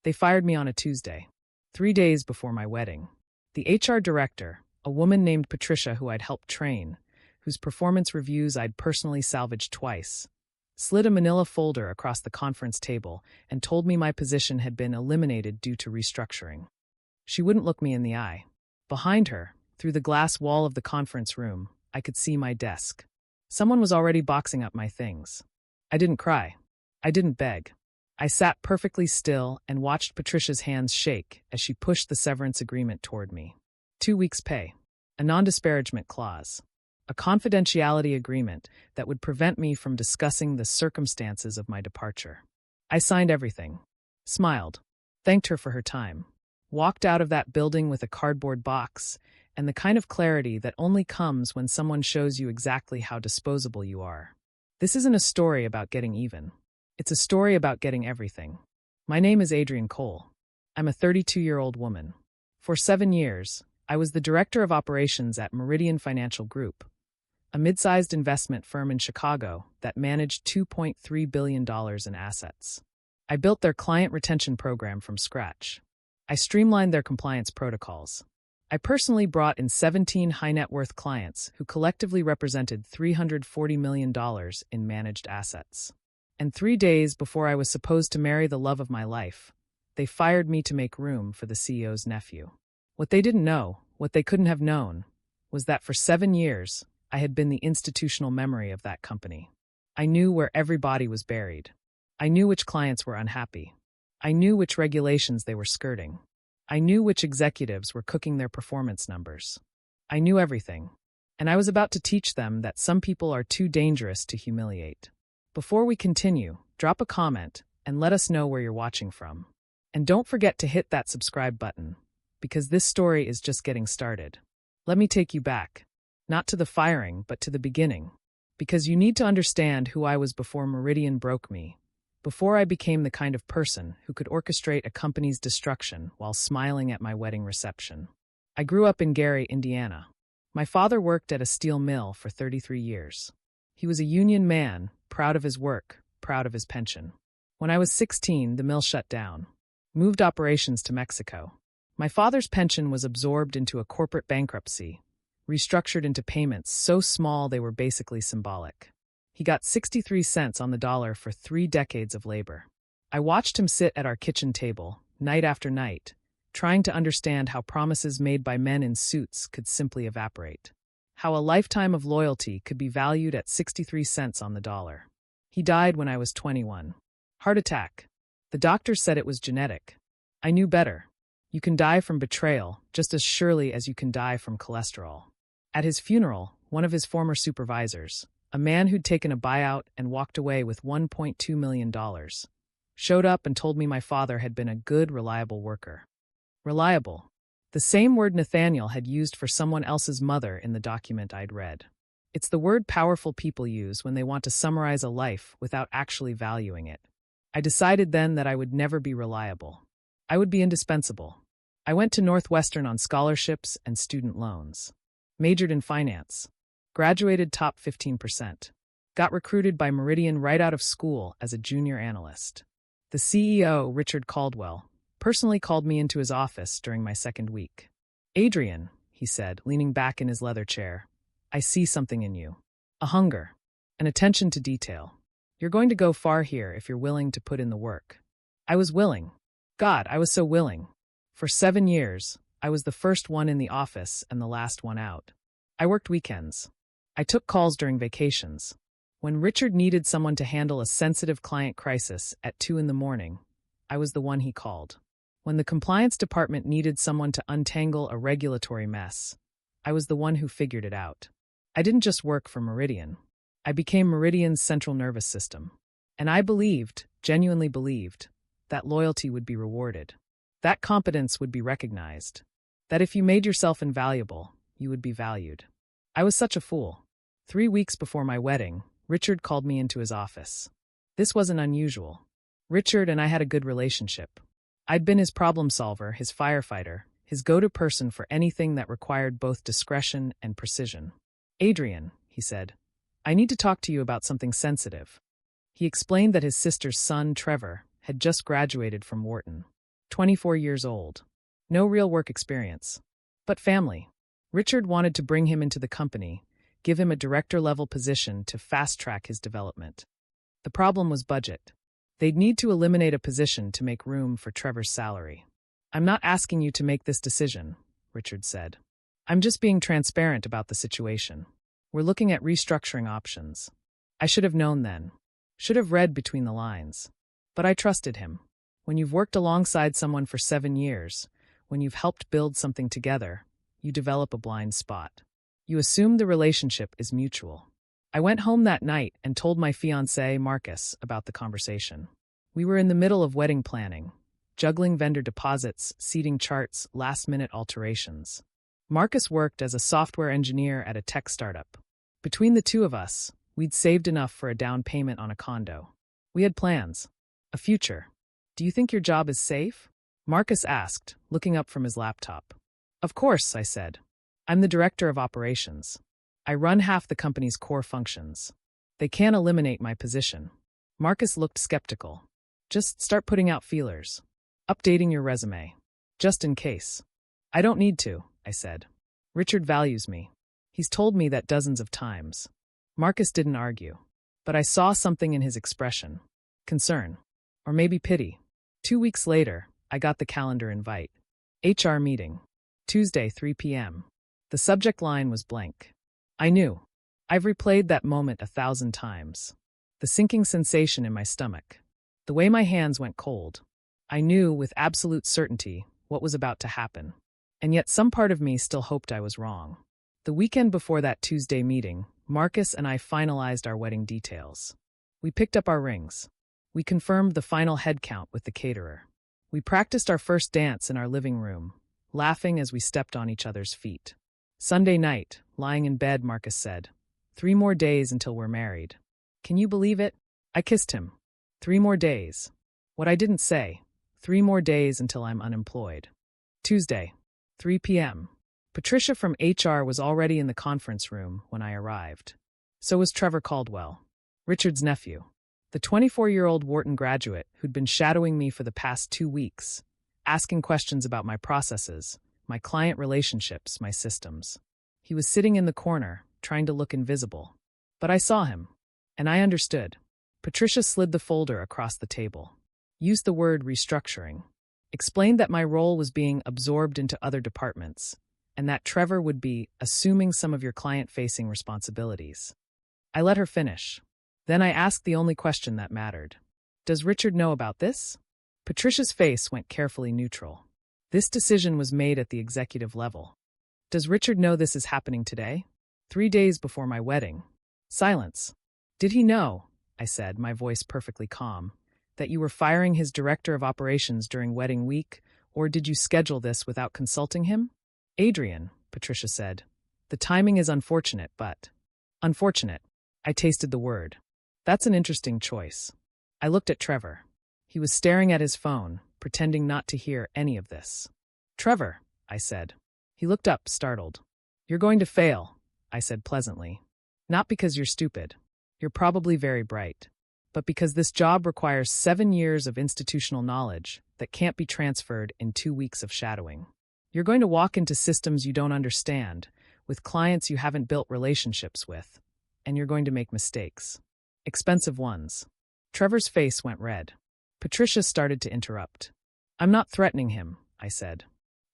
They fired me on a Tuesday, 3 days before my wedding. The HR director, a woman named Patricia who I'd helped train, whose performance reviews I'd personally salvaged twice, slid a manila folder across the conference table and told me my position had been eliminated due to restructuring. She wouldn't look me in the eye. Behind her, through the glass wall of the conference room, I could see my desk. Someone was already boxing up my things. I didn't cry. I didn't beg. I sat perfectly still and watched Patricia's hands shake as she pushed the severance agreement toward me. 2 weeks' pay, a non-disparagement clause, a confidentiality agreement that would prevent me from discussing the circumstances of my departure. I signed everything, smiled, thanked her for her time, walked out of that building with a cardboard box and the kind of clarity that only comes when someone shows you exactly how disposable you are. This isn't a story about getting even. It's a story about getting everything. My name is Adrienne Cole. I'm a 32-year-old woman. For 7 years, I was the director of operations at Meridian Financial Group, a mid-sized investment firm in Chicago that managed $2.3 billion in assets. I built their client retention program from scratch. I streamlined their compliance protocols. I personally brought in 17 high-net-worth clients who collectively represented $340 million in managed assets. And 3 days before I was supposed to marry the love of my life, they fired me to make room for the CEO's nephew. What they didn't know, what they couldn't have known, was that for 7 years, I had been the institutional memory of that company. I knew where every body was buried. I knew which clients were unhappy. I knew which regulations they were skirting. I knew which executives were cooking their performance numbers. I knew everything, and I was about to teach them that some people are too dangerous to humiliate. Before we continue, drop a comment and let us know where you're watching from. And don't forget to hit that subscribe button, because this story is just getting started. Let me take you back, not to the firing, but to the beginning, because you need to understand who I was before Meridian broke me, before I became the kind of person who could orchestrate a company's destruction while smiling at my wedding reception. I grew up in Gary, Indiana. My father worked at a steel mill for 33 years. He was a union man, proud of his work, proud of his pension. When I was 16, the mill shut down, moved operations to Mexico. My father's pension was absorbed into a corporate bankruptcy, restructured into payments so small they were basically symbolic. He got 63 cents on the dollar for 3 decades of labor. I watched him sit at our kitchen table, night after night, trying to understand how promises made by men in suits could simply evaporate. How a lifetime of loyalty could be valued at 63 cents on the dollar. He died when I was 21. Heart attack. The doctors said it was genetic. I knew better. You can die from betrayal just as surely as you can die from cholesterol. At his funeral, one of his former supervisors, a man who'd taken a buyout and walked away with $1.2 million, showed up and told me my father had been a good, reliable worker. Reliable. The same word Nathaniel had used for someone else's mother in the document I'd read. It's the word powerful people use when they want to summarize a life without actually valuing it. I decided then that I would never be reliable. I would be indispensable. I went to Northwestern on scholarships and student loans. Majored in finance. Graduated top 15%. Got recruited by Meridian right out of school as a junior analyst. The CEO, Richard Caldwell, personally called me into his office during my second week. "Adrienne," he said, leaning back in his leather chair, "I see something in you. A hunger. An attention to detail. You're going to go far here if you're willing to put in the work." I was willing. God, I was so willing. For 7 years, I was the first one in the office and the last one out. I worked weekends. I took calls during vacations. When Richard needed someone to handle a sensitive client crisis at 2 a.m, I was the one he called. When the compliance department needed someone to untangle a regulatory mess, I was the one who figured it out. I didn't just work for Meridian. I became Meridian's central nervous system. And I believed, genuinely believed, that loyalty would be rewarded. That competence would be recognized. That if you made yourself invaluable, you would be valued. I was such a fool. 3 weeks before my wedding, Richard called me into his office. This wasn't unusual. Richard and I had a good relationship. I'd been his problem solver, his firefighter, his go-to person for anything that required both discretion and precision. "Adrienne," he said, "I need to talk to you about something sensitive." He explained that his sister's son, Trevor, had just graduated from Wharton. 24 years old. No real work experience. But family. Richard wanted to bring him into the company, give him a director-level position to fast-track his development. The problem was budget. They'd need to eliminate a position to make room for Trevor's salary. "I'm not asking you to make this decision," Richard said. "I'm just being transparent about the situation. We're looking at restructuring options." I should have known then. Should have read between the lines. But I trusted him. When you've worked alongside someone for 7 years, when you've helped build something together, you develop a blind spot. You assume the relationship is mutual. I went home that night and told my fiancé, Marcus, about the conversation. We were in the middle of wedding planning, juggling vendor deposits, seating charts, last-minute alterations. Marcus worked as a software engineer at a tech startup. Between the two of us, we'd saved enough for a down payment on a condo. We had plans. A future. "Do you think your job is safe?" Marcus asked, looking up from his laptop. "Of course," I said. "I'm the director of operations. I run half the company's core functions. They can't eliminate my position." Marcus looked skeptical. "Just start putting out feelers. Updating your resume. Just in case." "I don't need to," I said. "Richard values me. He's told me that dozens of times." Marcus didn't argue. But I saw something in his expression. Concern. Or maybe pity. 2 weeks later, I got the calendar invite. HR meeting. Tuesday, 3 p.m. The subject line was blank. I knew. I've replayed that moment 1,000 times. The sinking sensation in my stomach. The way my hands went cold. I knew with absolute certainty what was about to happen. And yet some part of me still hoped I was wrong. The weekend before that Tuesday meeting, Marcus and I finalized our wedding details. We picked up our rings. We confirmed the final head count with the caterer. We practiced our first dance in our living room, laughing as we stepped on each other's feet. Sunday night, lying in bed, Marcus said, 3 more days until we're married. Can you believe it? I kissed him. 3 more days. What I didn't say, 3 more days until I'm unemployed. Tuesday, 3 p.m. Patricia from HR was already in the conference room when I arrived. So was Trevor Caldwell, Richard's nephew. The 24-year-old Wharton graduate who'd been shadowing me for the past 2 weeks, asking questions about my processes, my client relationships, my systems. He was sitting in the corner, trying to look invisible. But I saw him, and I understood. Patricia slid the folder across the table, used the word restructuring, explained that my role was being absorbed into other departments, and that Trevor would be assuming some of your client-facing responsibilities. I let her finish. Then I asked the only question that mattered. Does Richard know about this? Patricia's face went carefully neutral. This decision was made at the executive level. Does Richard know this is happening today? 3 days before my wedding. Silence. Did he know, I said, my voice perfectly calm, that you were firing his director of operations during wedding week, or did you schedule this without consulting him? Adrian, Patricia said. The timing is unfortunate, but... Unfortunate. I tasted the word. That's an interesting choice. I looked at Trevor. He was staring at his phone, pretending not to hear any of this. Trevor, I said. He looked up, startled. You're going to fail, I said pleasantly. Not because you're stupid. You're probably very bright. But because this job requires 7 years of institutional knowledge that can't be transferred in 2 weeks of shadowing. You're going to walk into systems you don't understand, with clients you haven't built relationships with, and you're going to make mistakes. Expensive ones. Trevor's face went red. Patricia started to interrupt. I'm not threatening him, I said.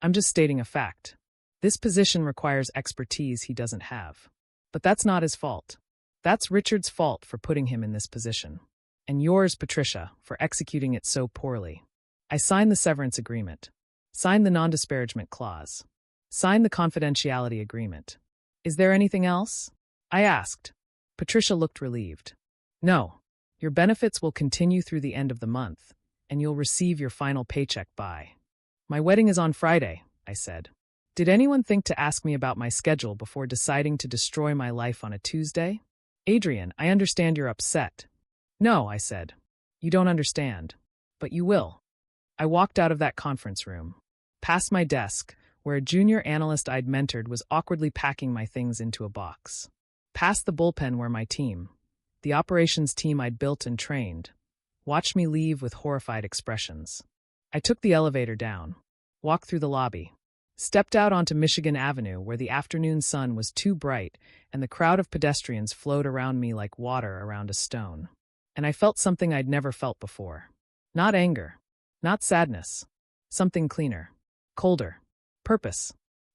I'm just stating a fact. This position requires expertise he doesn't have. But that's not his fault. That's Richard's fault for putting him in this position. And yours, Patricia, for executing it so poorly. I signed the severance agreement. Signed the non-disparagement clause. Signed the confidentiality agreement. Is there anything else? I asked. Patricia looked relieved. No. Your benefits will continue through the end of the month, and you'll receive your final paycheck by. My wedding is on Friday, I said. Did anyone think to ask me about my schedule before deciding to destroy my life on a Tuesday? Adrian, I understand you're upset. No, I said. You don't understand. But you will. I walked out of that conference room, past my desk, where a junior analyst I'd mentored was awkwardly packing my things into a box. Past the bullpen where my team, the operations team I'd built and trained, watched me leave with horrified expressions. I took the elevator down, walked through the lobby, stepped out onto Michigan Avenue where the afternoon sun was too bright and the crowd of pedestrians flowed around me like water around a stone. And I felt something I'd never felt before. Not anger, not sadness, something cleaner, colder, purpose.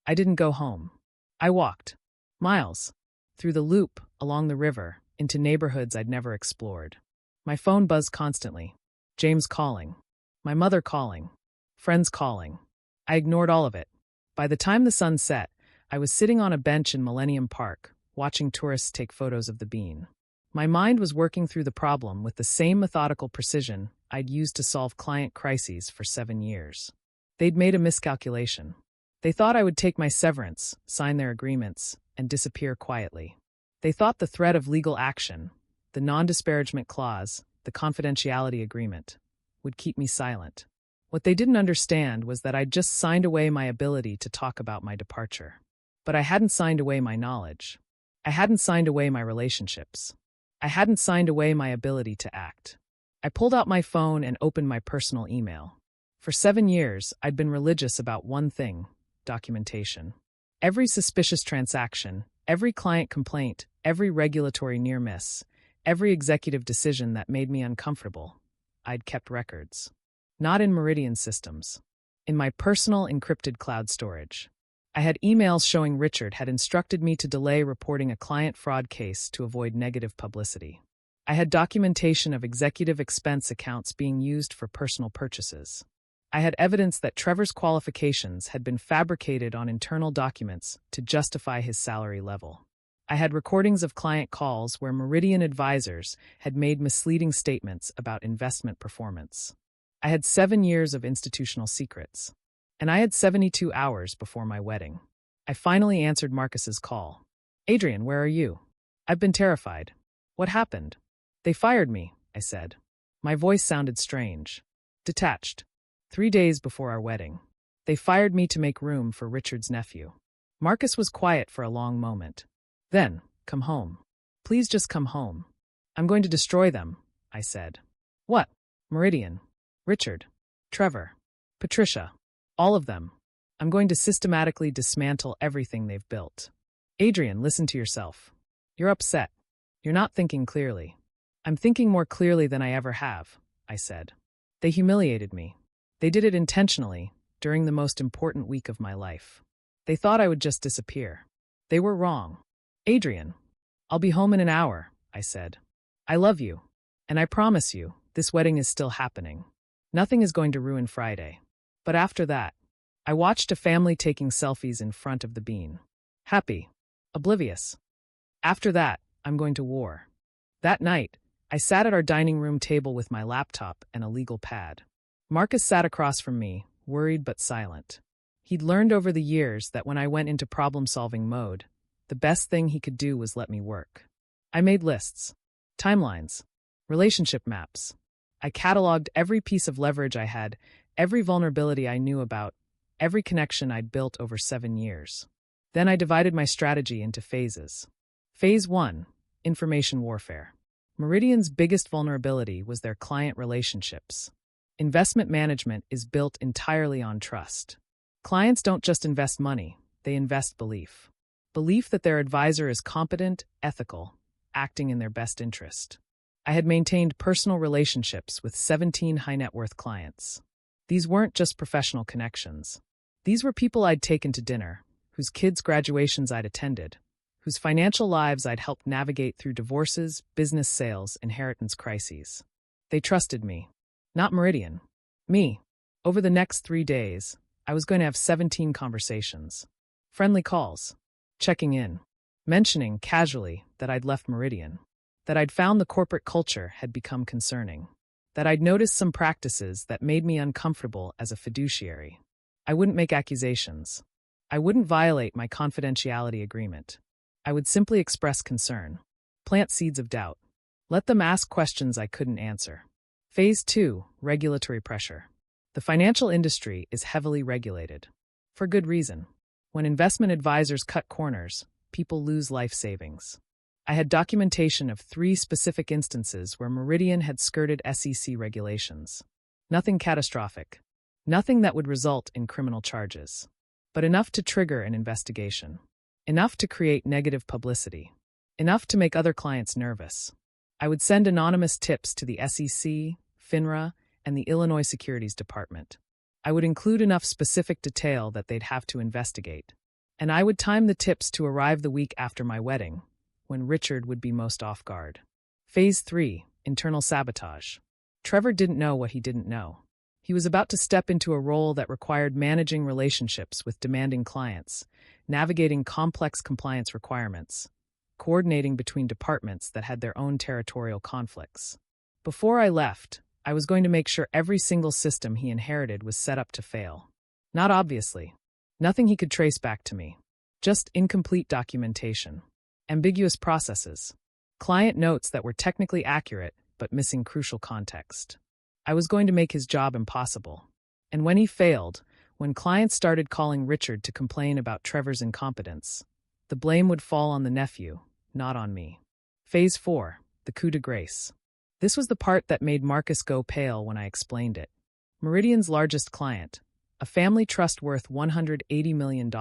I didn't go home. I walked, miles, through the loop, along the river, into neighborhoods I'd never explored. My phone buzzed constantly. James calling. My mother calling. Friends calling. I ignored all of it. By the time the sun set, I was sitting on a bench in Millennium Park, watching tourists take photos of the bean. My mind was working through the problem with the same methodical precision I'd used to solve client crises for 7 years. They'd made a miscalculation. They thought I would take my severance, sign their agreements, and disappear quietly. They thought the threat of legal action, the non-disparagement clause, the confidentiality agreement, would keep me silent. What they didn't understand was that I'd just signed away my ability to talk about my departure. But I hadn't signed away my knowledge. I hadn't signed away my relationships. I hadn't signed away my ability to act. I pulled out my phone and opened my personal email. For 7 years, I'd been religious about one thing: documentation. Every suspicious transaction, every client complaint, every regulatory near miss, every executive decision that made me uncomfortable, I'd kept records. Not in Meridian systems. In my personal encrypted cloud storage. I had emails showing Richard had instructed me to delay reporting a client fraud case to avoid negative publicity. I had documentation of executive expense accounts being used for personal purchases. I had evidence that Trevor's qualifications had been fabricated on internal documents to justify his salary level. I had recordings of client calls where Meridian advisors had made misleading statements about investment performance. I had 7 years of institutional secrets. And I had 72 hours before my wedding. I finally answered Marcus's call. "Adrian, where are you?" "I've been terrified." "What happened?" "They fired me," I said. My voice sounded strange. Detached. 3 days before our wedding. They fired me to make room for Richard's nephew. Marcus was quiet for a long moment. Then, "Come home. Please just come home." "I'm going to destroy them," I said. "What?" "Meridian. Richard. Trevor. Patricia. All of them. I'm going to systematically dismantle everything they've built." "Adrian, listen to yourself. You're upset. You're not thinking clearly." "I'm thinking more clearly than I ever have," I said. "They humiliated me. They did it intentionally, during the most important week of my life. They thought I would just disappear. They were wrong." "Adrian, I'll be home in an hour," I said. "I love you. And I promise you, this wedding is still happening. Nothing is going to ruin Friday." But after that, I watched a family taking selfies in front of the bean. Happy. Oblivious. After that, I'm going to war. That night, I sat at our dining room table with my laptop and a legal pad. Marcus sat across from me, worried but silent. He'd learned over the years that when I went into problem-solving mode, the best thing he could do was let me work. I made lists, timelines, relationship maps. I cataloged every piece of leverage I had, every vulnerability I knew about, every connection I'd built over 7 years. Then I divided my strategy into phases. Phase 1, information warfare. Meridian's biggest vulnerability was their client relationships. Investment management is built entirely on trust. Clients don't just invest money, they invest belief. Belief that their advisor is competent, ethical, acting in their best interest. I had maintained personal relationships with 17 high-net-worth clients. These weren't just professional connections. These were people I'd taken to dinner, whose kids' graduations I'd attended, whose financial lives I'd helped navigate through divorces, business sales, inheritance crises. They trusted me. Not Meridian. Me. Over the next 3 days, I was going to have 17 conversations. Friendly calls. Checking in. Mentioning, casually, that I'd left Meridian. That I'd found the corporate culture had become concerning. That I'd noticed some practices that made me uncomfortable as a fiduciary. I wouldn't make accusations. I wouldn't violate my confidentiality agreement. I would simply express concern. Plant seeds of doubt. Let them ask questions I couldn't answer. Phase 2, regulatory pressure. The financial industry is heavily regulated. For good reason. When investment advisors cut corners, people lose life savings. I had documentation of 3 specific instances where Meridian had skirted SEC regulations. Nothing catastrophic. Nothing that would result in criminal charges, but enough to trigger an investigation. Enough to create negative publicity. Enough to make other clients nervous. I would send anonymous tips to the SEC, FINRA, and the Illinois Securities Department. I would include enough specific detail that they'd have to investigate. And I would time the tips to arrive the week after my wedding, when Richard would be most off guard. Phase 3, internal sabotage. Trevor didn't know what he didn't know. He was about to step into a role that required managing relationships with demanding clients, navigating complex compliance requirements, coordinating between departments that had their own territorial conflicts. Before I left, I was going to make sure every single system he inherited was set up to fail. Not obviously. Nothing he could trace back to me. Just incomplete documentation. Ambiguous processes. Client notes that were technically accurate but missing crucial context. I was going to make his job impossible. And when he failed, when clients started calling Richard to complain about Trevor's incompetence, the blame would fall on the nephew, not on me. Phase 4, the coup de grace. This was the part that made Marcus go pale when I explained it. Meridian's largest client, a family trust worth $180 million,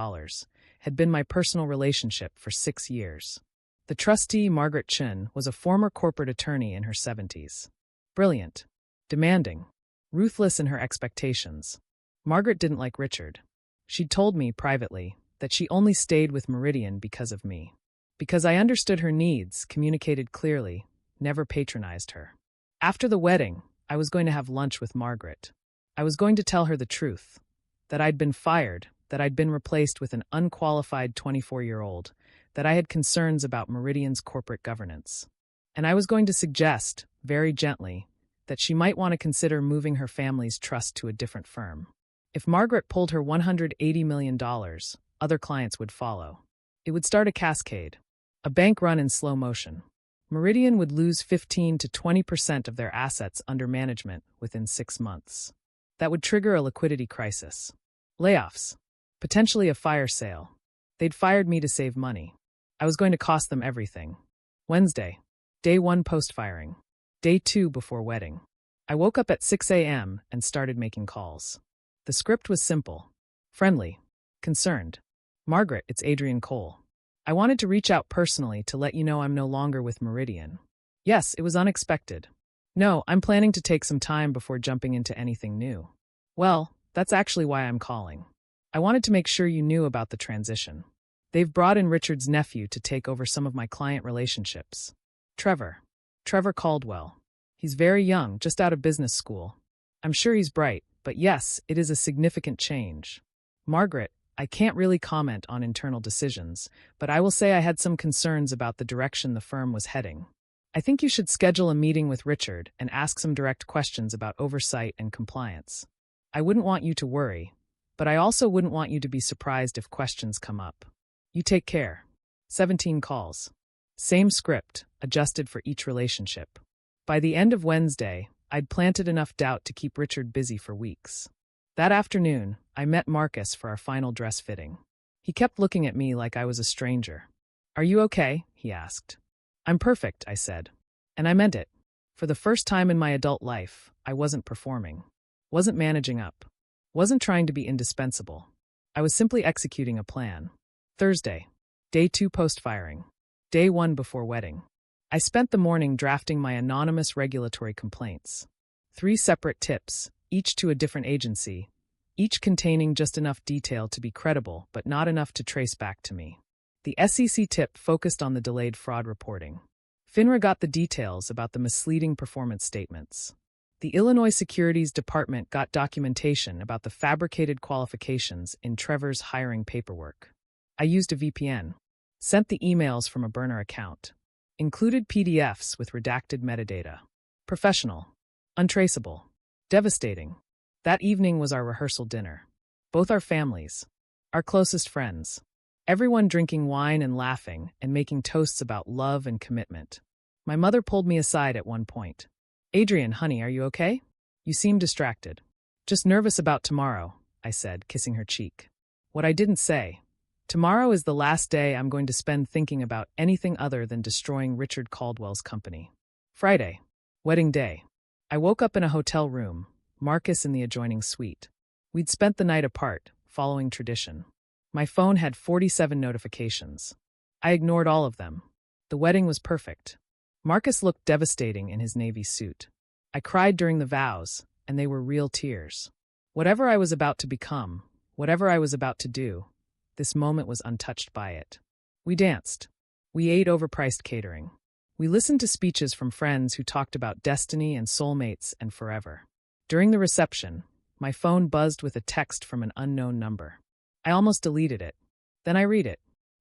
had been my personal relationship for 6 years. The trustee, Margaret Chun, was a former corporate attorney in her 70s. Brilliant. Demanding. Ruthless in her expectations. Margaret didn't like Richard. She'd told me, privately, that she only stayed with Meridian because of me. Because I understood her needs, communicated clearly, never patronized her. After the wedding, I was going to have lunch with Margaret. I was going to tell her the truth. That I'd been fired, that I'd been replaced with an unqualified 24-year-old, that I had concerns about Meridian's corporate governance. And I was going to suggest, very gently, that she might want to consider moving her family's trust to a different firm. If Margaret pulled her $180 million, other clients would follow. It would start a cascade, a bank run in slow motion. Meridian would lose 15 to 20% of their assets under management within 6 months. That would trigger a liquidity crisis. Layoffs. Potentially a fire sale. They'd fired me to save money. I was going to cost them everything. Wednesday. Day 1 post-firing. Day 2 before wedding. I woke up at 6 a.m. and started making calls. The script was simple. Friendly. Concerned. Margaret, it's Adrian Cole. I wanted to reach out personally to let you know I'm no longer with Meridian. Yes, it was unexpected. No, I'm planning to take some time before jumping into anything new. Well, that's actually why I'm calling. I wanted to make sure you knew about the transition. They've brought in Richard's nephew to take over some of my client relationships. Trevor Caldwell. He's very young, just out of business school. I'm sure he's bright, but yes, it is a significant change. Margaret, I can't really comment on internal decisions, but I will say I had some concerns about the direction the firm was heading. I think you should schedule a meeting with Richard and ask some direct questions about oversight and compliance. I wouldn't want you to worry, but I also wouldn't want you to be surprised if questions come up. You take care. 17 calls. Same script, adjusted for each relationship. By the end of Wednesday, I'd planted enough doubt to keep Richard busy for weeks. That afternoon, I met Marcus for our final dress fitting. He kept looking at me like I was a stranger. "Are you okay?" he asked. "I'm perfect," I said. And I meant it. For the first time in my adult life, I wasn't performing. Wasn't managing up. Wasn't trying to be indispensable. I was simply executing a plan. Thursday. Day 2 post-firing. Day 1 before wedding. I spent the morning drafting my anonymous regulatory complaints. 3 separate tips, each to a different agency, each containing just enough detail to be credible but not enough to trace back to me. The SEC tip focused on the delayed fraud reporting. FINRA got the details about the misleading performance statements. The Illinois Securities Department got documentation about the fabricated qualifications in Trevor's hiring paperwork. I used a VPN. Sent the emails from a burner account. Included PDFs with redacted metadata. Professional. Untraceable. Devastating. That evening was our rehearsal dinner. Both our families. Our closest friends. Everyone drinking wine and laughing and making toasts about love and commitment. My mother pulled me aside at one point. "Adrian, honey, are you okay? You seem distracted." "Just nervous about tomorrow," I said, kissing her cheek. What I didn't say. Tomorrow is the last day I'm going to spend thinking about anything other than destroying Richard Caldwell's company. Friday. Wedding day. I woke up in a hotel room, Marcus in the adjoining suite. We'd spent the night apart, following tradition. My phone had 47 notifications. I ignored all of them. The wedding was perfect. Marcus looked devastating in his navy suit. I cried during the vows, and they were real tears. Whatever I was about to become, whatever I was about to do, this moment was untouched by it. We danced. We ate overpriced catering. We listened to speeches from friends who talked about destiny and soulmates and forever. During the reception, my phone buzzed with a text from an unknown number. I almost deleted it. Then I read it.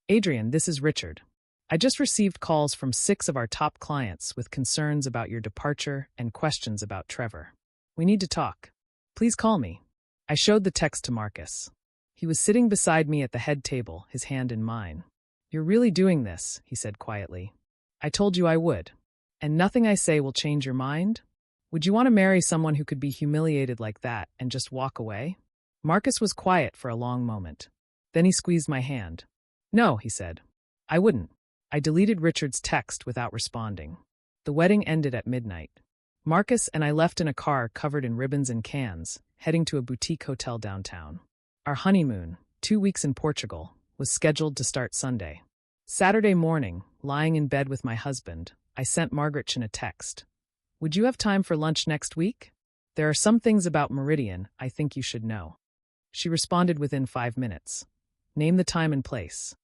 Adrian, this is Richard. I just received calls from 6 of our top clients with concerns about your departure and questions about Trevor. We need to talk. Please call me. I showed the text to Marcus. He was sitting beside me at the head table, his hand in mine. You're really doing this, he said quietly. I told you I would. And nothing I say will change your mind? Would you want to marry someone who could be humiliated like that and just walk away? Marcus was quiet for a long moment. Then he squeezed my hand. No, he said. I wouldn't. I deleted Richard's text without responding. The wedding ended at midnight. Marcus and I left in a car covered in ribbons and cans, heading to a boutique hotel downtown. Our honeymoon, 2 weeks in Portugal, was scheduled to start Sunday. Saturday morning, lying in bed with my husband, I sent Margaret a text. Would you have time for lunch next week? There are some things about Meridian I think you should know. She responded within 5 minutes. Name the time and place.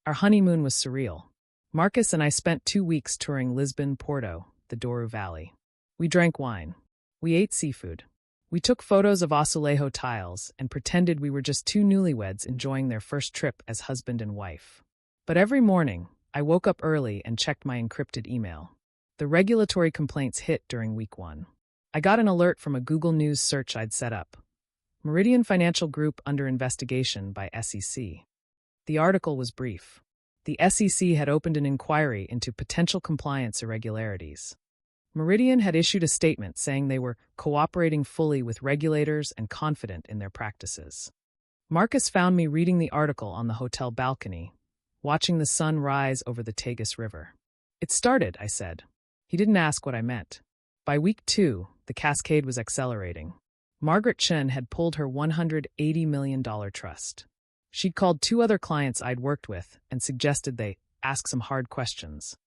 Our honeymoon was surreal. Marcus and I spent 2 weeks touring Lisbon, Porto, the Douro Valley. We drank wine. We ate seafood. We took photos of Azulejo tiles and pretended we were just 2 newlyweds enjoying their first trip as husband and wife. But every morning, I woke up early and checked my encrypted email. The regulatory complaints hit during week 1. I got an alert from a Google News search I'd set up. Meridian Financial Group under investigation by SEC. The article was brief. The SEC had opened an inquiry into potential compliance irregularities. Meridian had issued a statement saying they were cooperating fully with regulators and confident in their practices. Marcus found me reading the article on the hotel balcony, watching the sun rise over the Tagus River. It started, I said. He didn't ask what I meant. By week 2, the cascade was accelerating. Margaret Chen had pulled her $180 million trust. She'd called 2 other clients I'd worked with and suggested they ask some hard questions.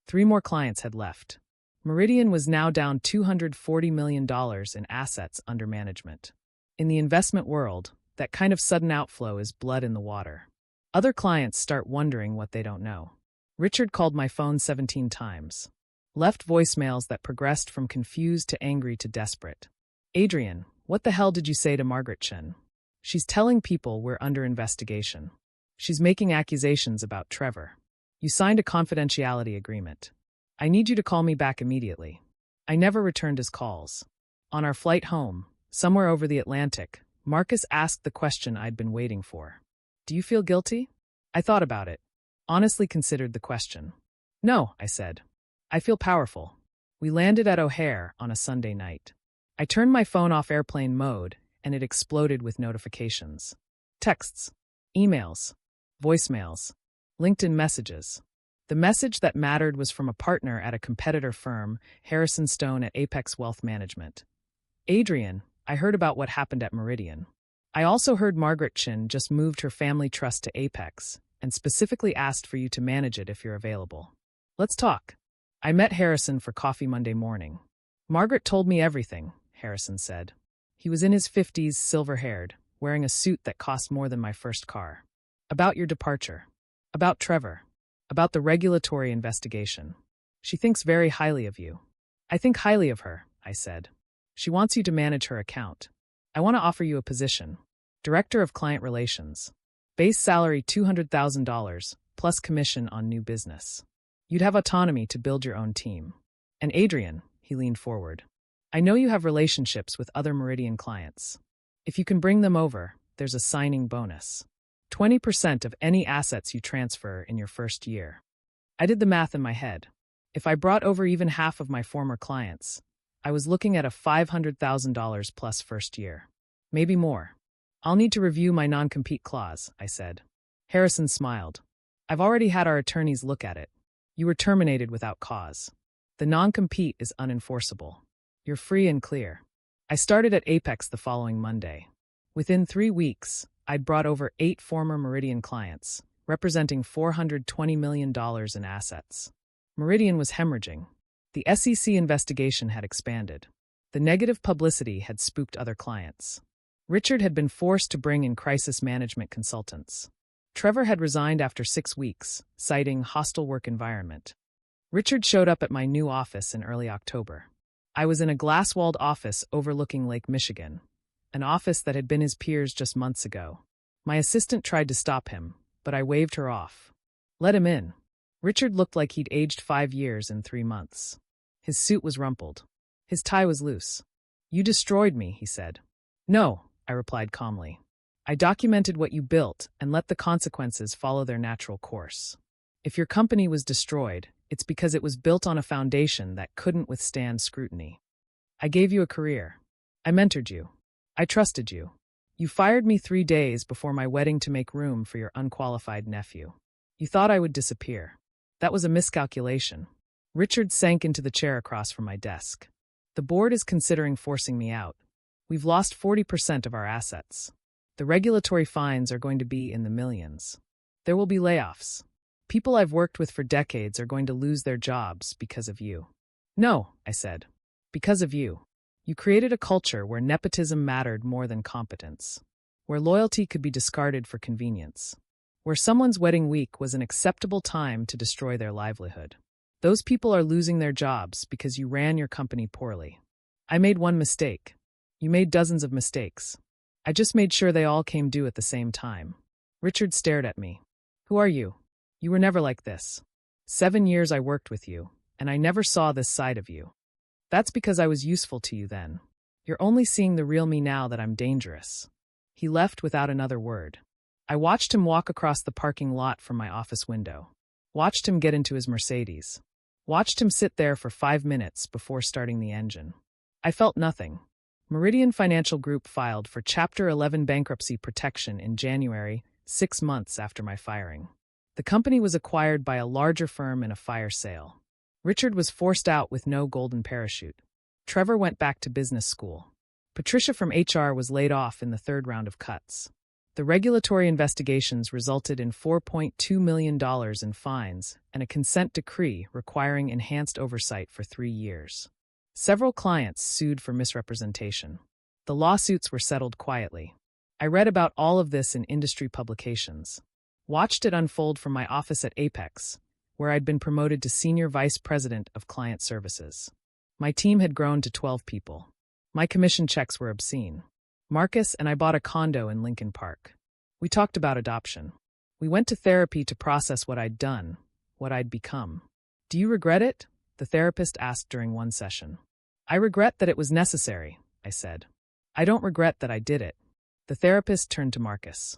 3 more clients had left. Meridian was now down $240 million in assets under management. In the investment world, that kind of sudden outflow is blood in the water. Other clients start wondering what they don't know. Richard called my phone 17 times. Left voicemails that progressed from confused to angry to desperate. Adrian, what the hell did you say to Margaret Chen? She's telling people we're under investigation. She's making accusations about Trevor. You signed a confidentiality agreement. I need you to call me back immediately. I never returned his calls. On our flight home, somewhere over the Atlantic, Marcus asked the question I'd been waiting for. Do you feel guilty? I thought about it. Honestly considered the question. No, I said. I feel powerful. We landed at O'Hare on a Sunday night. I turned my phone off airplane mode, and it exploded with notifications. Texts, emails, voicemails, LinkedIn messages. The message that mattered was from a partner at a competitor firm, Harrison Stone at Apex Wealth Management. Adrian, I heard about what happened at Meridian. I also heard Margaret Chen just moved her family trust to Apex and specifically asked for you to manage it if you're available. Let's talk. I met Harrison for coffee Monday morning. Margaret told me everything, Harrison said. He was in his 50s, silver-haired, wearing a suit that cost more than my first car. About your departure. About Trevor. About the regulatory investigation. She thinks very highly of you. I think highly of her, I said. She wants you to manage her account. I want to offer you a position. Director of Client Relations. Base salary $200,000, plus commission on new business. You'd have autonomy to build your own team. And Adrian, he leaned forward. I know you have relationships with other Meridian clients. If you can bring them over, there's a signing bonus. 20% of any assets you transfer in your first year. I did the math in my head. If I brought over even half of my former clients, I was looking at a $500,000 plus first year. Maybe more. I'll need to review my non-compete clause, I said. Harrison smiled. I've already had our attorneys look at it. You were terminated without cause. The non-compete is unenforceable. You're free and clear. I started at Apex the following Monday. Within 3 weeks, I'd brought over 8 former Meridian clients, representing $420 million in assets. Meridian was hemorrhaging. The SEC investigation had expanded. The negative publicity had spooked other clients. Richard had been forced to bring in crisis management consultants. Trevor had resigned after 6 weeks, citing hostile work environment. Richard showed up at my new office in early October. I was in a glass-walled office overlooking Lake Michigan, an office that had been his peers just months ago. My assistant tried to stop him, but I waved her off. Let him in. Richard looked like he'd aged 5 years in 3 months. His suit was rumpled. His tie was loose. "You destroyed me," he said. "No," I replied calmly. "I documented what you built and let the consequences follow their natural course. If your company was destroyed, it's because it was built on a foundation that couldn't withstand scrutiny. I gave you a career. I mentored you. I trusted you. You fired me 3 days before my wedding to make room for your unqualified nephew. You thought I would disappear. That was a miscalculation." Richard sank into the chair across from my desk. "The board is considering forcing me out. We've lost 40% of our assets. The regulatory fines are going to be in the millions. There will be layoffs. People I've worked with for decades are going to lose their jobs because of you." "No," I said. "Because of you. You created a culture where nepotism mattered more than competence, where loyalty could be discarded for convenience, where someone's wedding week was an acceptable time to destroy their livelihood. Those people are losing their jobs because you ran your company poorly. I made one mistake. You made dozens of mistakes. I just made sure they all came due at the same time." Richard stared at me. "Who are you? You were never like this. 7 years I worked with you, and I never saw this side of you. That's because I was useful to you then. You're only seeing the real me now that I'm dangerous." He left without another word. I watched him walk across the parking lot from my office window. Watched him get into his Mercedes. Watched him sit there for 5 minutes before starting the engine. I felt nothing. Meridian Financial Group filed for Chapter 11 bankruptcy protection in January, 6 months after my firing. The company was acquired by a larger firm in a fire sale. Richard was forced out with no golden parachute. Trevor went back to business school. Patricia from HR was laid off in the 3rd round of cuts. The regulatory investigations resulted in $4.2 million in fines and a consent decree requiring enhanced oversight for 3 years. Several clients sued for misrepresentation. The lawsuits were settled quietly. I read about all of this in industry publications. Watched it unfold from my office at Apex, where I'd been promoted to Senior Vice President of Client Services. My team had grown to 12 people. My commission checks were obscene. Marcus and I bought a condo in Lincoln Park. We talked about adoption. We went to therapy to process what I'd done, what I'd become. "Do you regret it?" the therapist asked during one session. "I regret that it was necessary," I said. "I don't regret that I did it." The therapist turned to Marcus.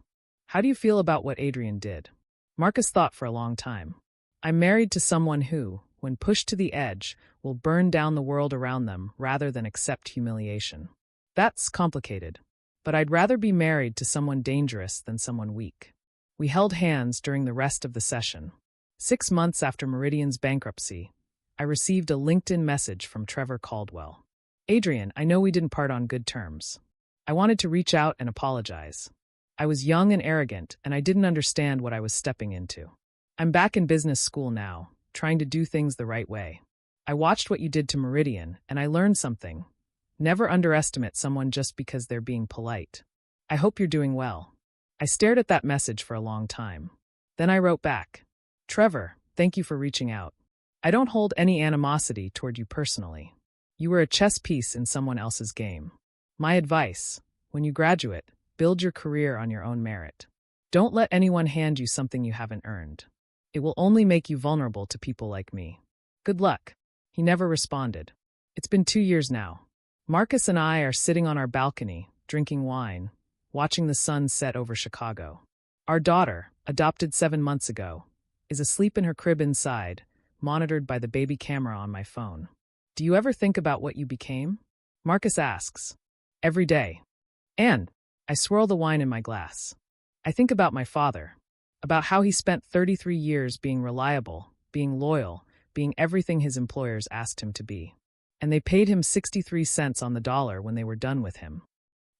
"How do you feel about what Adrian did?" Marcus thought for a long time. "I'm married to someone who, when pushed to the edge, will burn down the world around them rather than accept humiliation. That's complicated, but I'd rather be married to someone dangerous than someone weak." We held hands during the rest of the session. 6 months after Meridian's bankruptcy, I received a LinkedIn message from Trevor Caldwell. "Adrian, I know we didn't part on good terms. I wanted to reach out and apologize. I was young and arrogant, and I didn't understand what I was stepping into. I'm back in business school now, trying to do things the right way. I watched what you did to Meridian, and I learned something. Never underestimate someone just because they're being polite. I hope you're doing well." I stared at that message for a long time. Then I wrote back, "Trevor, thank you for reaching out. I don't hold any animosity toward you personally. You were a chess piece in someone else's game. My advice, when you graduate, build your career on your own merit. Don't let anyone hand you something you haven't earned. It will only make you vulnerable to people like me. Good luck." He never responded. It's been 2 years now. Marcus and I are sitting on our balcony, drinking wine, watching the sun set over Chicago. Our daughter, adopted 7 months ago, is asleep in her crib inside, monitored by the baby camera on my phone. "Do you ever think about what you became?" Marcus asks. "Every day." And I swirl the wine in my glass. I think about my father, about how he spent 33 years being reliable, being loyal, being everything his employers asked him to be. And they paid him 63 cents on the dollar when they were done with him.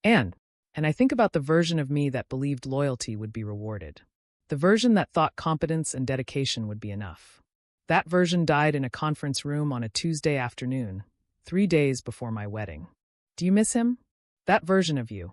And And I think about the version of me that believed loyalty would be rewarded. The version that thought competence and dedication would be enough. That version died in a conference room on a Tuesday afternoon, 3 days before my wedding. Do you miss him? That version of you?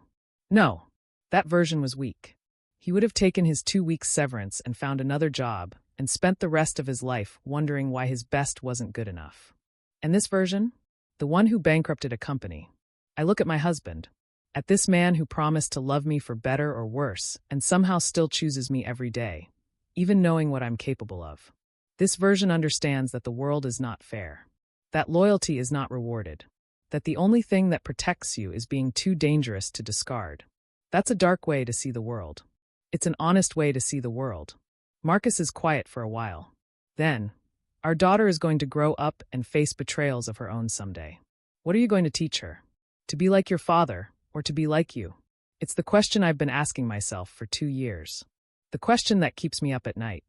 No. That version was weak. He would have taken his 2 weeks severance and found another job and spent the rest of his life wondering why his best wasn't good enough. And this version? The one who bankrupted a company. I look at my husband, at this man who promised to love me for better or worse and somehow still chooses me every day, even knowing what I'm capable of. This version understands that the world is not fair, that loyalty is not rewarded, that the only thing that protects you is being too dangerous to discard. That's a dark way to see the world. It's an honest way to see the world. Marcus is quiet for a while. Then, our daughter is going to grow up and face betrayals of her own someday. What are you going to teach her? To be like your father, or to be like you? It's the question I've been asking myself for 2 years. The question that keeps me up at night.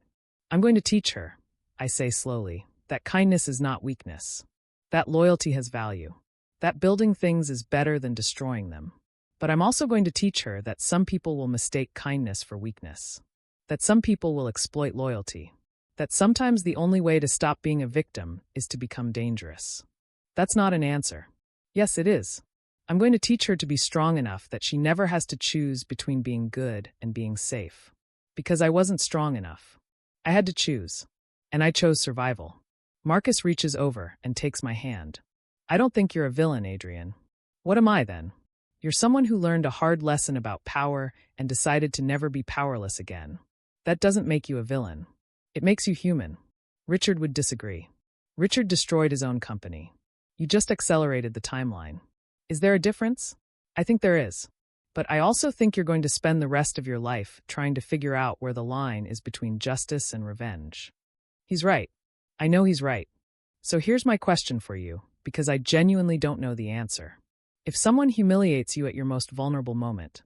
I'm going to teach her, I say slowly, that kindness is not weakness. That loyalty has value. That building things is better than destroying them. But I'm also going to teach her that some people will mistake kindness for weakness. That some people will exploit loyalty. That sometimes the only way to stop being a victim is to become dangerous. That's not an answer. Yes, it is. I'm going to teach her to be strong enough that she never has to choose between being good and being safe. Because I wasn't strong enough. I had to choose. And I chose survival. Marcus reaches over and takes my hand. I don't think you're a villain, Adrian. What am I then? You're someone who learned a hard lesson about power and decided to never be powerless again. That doesn't make you a villain. It makes you human. Richard would disagree. Richard destroyed his own company. You just accelerated the timeline. Is there a difference? I think there is. But I also think you're going to spend the rest of your life trying to figure out where the line is between justice and revenge. He's right. I know he's right. So here's my question for you, because I genuinely don't know the answer. If someone humiliates you at your most vulnerable moment,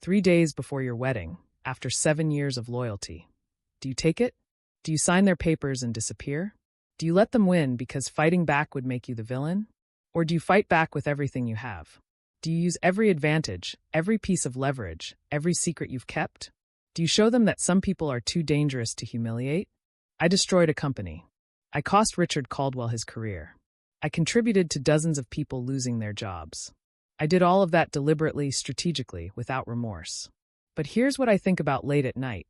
3 days before your wedding, after 7 years of loyalty, do you take it? Do you sign their papers and disappear? Do you let them win because fighting back would make you the villain? Or do you fight back with everything you have? Do you use every advantage, every piece of leverage, every secret you've kept? Do you show them that some people are too dangerous to humiliate? I destroyed a company. I cost Richard Caldwell his career. I contributed to dozens of people losing their jobs. I did all of that deliberately, strategically, without remorse. But here's what I think about late at night.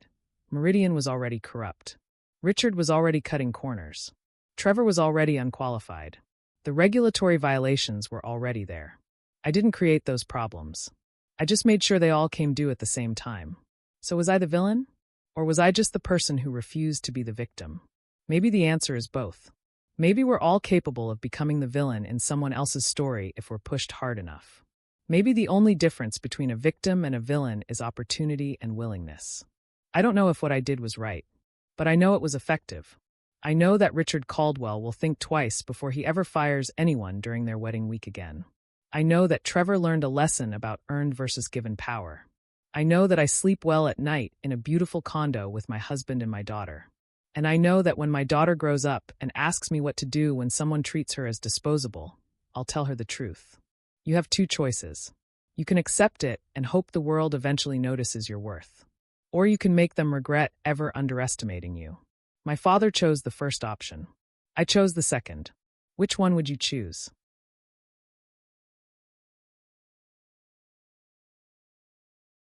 Meridian was already corrupt. Richard was already cutting corners. Trevor was already unqualified. The regulatory violations were already there. I didn't create those problems. I just made sure they all came due at the same time. So was I the villain? Or was I just the person who refused to be the victim? Maybe the answer is both. Maybe we're all capable of becoming the villain in someone else's story if we're pushed hard enough. Maybe the only difference between a victim and a villain is opportunity and willingness. I don't know if what I did was right, but I know it was effective. I know that Richard Caldwell will think twice before he ever fires anyone during their wedding week again. I know that Trevor learned a lesson about earned versus given power. I know that I sleep well at night in a beautiful condo with my husband and my daughter. And I know that when my daughter grows up and asks me what to do when someone treats her as disposable, I'll tell her the truth. You have 2 choices. You can accept it and hope the world eventually notices your worth. Or you can make them regret ever underestimating you. My father chose the first option. I chose the second. Which one would you choose?